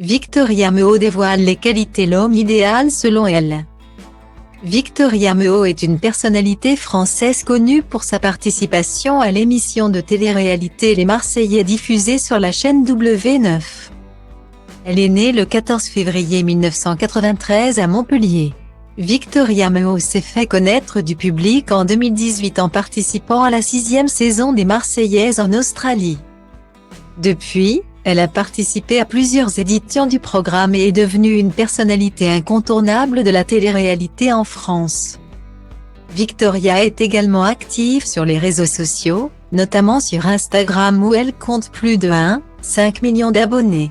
Victoria Meaud dévoile les qualités l'homme idéal selon elle. Victoria Meaud est une personnalité française connue pour sa participation à l'émission de télé-réalité Les Marseillais diffusée sur la chaîne W9. Elle est née le 14 février 1993 à Montpellier. Victoria Meaud s'est fait connaître du public en 2018 en participant à la 6e saison des Marseillaises en Australie. Depuis, elle a participé à plusieurs éditions du programme et est devenue une personnalité incontournable de la télé-réalité en France. Victoria est également active sur les réseaux sociaux, notamment sur Instagram où elle compte plus de 1,5 million d'abonnés.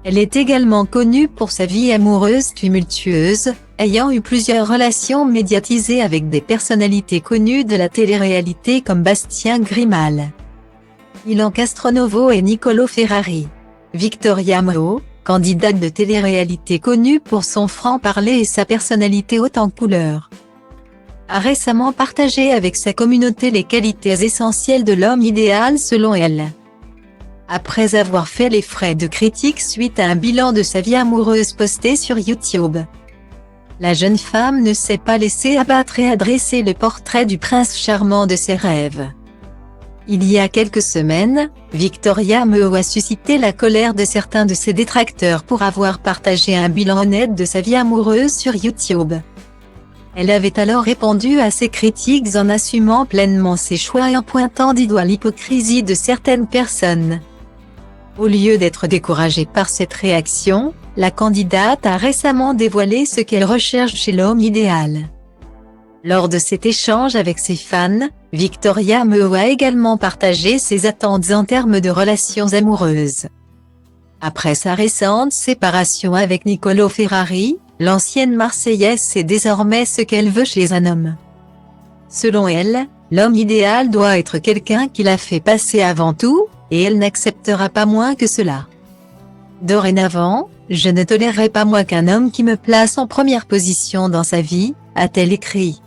Elle est également connue pour sa vie amoureuse tumultueuse, ayant eu plusieurs relations médiatisées avec des personnalités connues de la télé-réalité comme Bastien Grimal, Ilan Castronovo et Niccolò Ferrari. Victoria Meaud, candidate de télé-réalité connue pour son franc-parler et sa personnalité haute en couleurs, a récemment partagé avec sa communauté les qualités essentielles de l'homme idéal selon elle. Après avoir fait les frais de critiques suite à un bilan de sa vie amoureuse posté sur YouTube, la jeune femme ne s'est pas laissée abattre et a dressé le portrait du prince charmant de ses rêves. Il y a quelques semaines, Victoria Meaud a suscité la colère de certains de ses détracteurs pour avoir partagé un bilan honnête de sa vie amoureuse sur YouTube. Elle avait alors répondu à ces critiques en assumant pleinement ses choix et en pointant du doigt l'hypocrisie de certaines personnes. Au lieu d'être découragée par cette réaction, la candidate a récemment dévoilé ce qu'elle recherche chez l'homme idéal. Lors de cet échange avec ses fans, Victoria Meaud a également partagé ses attentes en termes de relations amoureuses. Après sa récente séparation avec Niccolò Ferrari, l'ancienne Marseillaise sait désormais ce qu'elle veut chez un homme. Selon elle, l'homme idéal doit être quelqu'un qui la fait passer avant tout, et elle n'acceptera pas moins que cela. Dorénavant, je ne tolérerai pas moins qu'un homme qui me place en première position dans sa vie, a-t-elle écrit.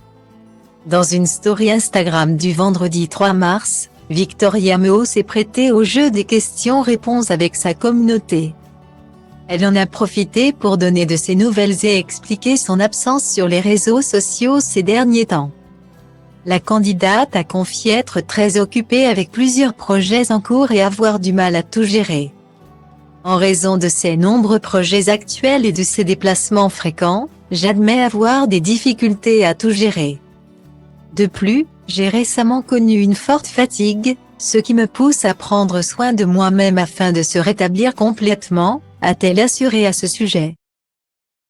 Dans une story Instagram du vendredi 3 mars, Victoria Meaud s'est prêtée au jeu des questions-réponses avec sa communauté. Elle en a profité pour donner de ses nouvelles et expliquer son absence sur les réseaux sociaux ces derniers temps. La candidate a confié être très occupée avec plusieurs projets en cours et avoir du mal à tout gérer. En raison de ses nombreux projets actuels et de ses déplacements fréquents, j'admets avoir des difficultés à tout gérer. De plus, j'ai récemment connu une forte fatigue, ce qui me pousse à prendre soin de moi-même afin de se rétablir complètement, a-t-elle assuré à ce sujet.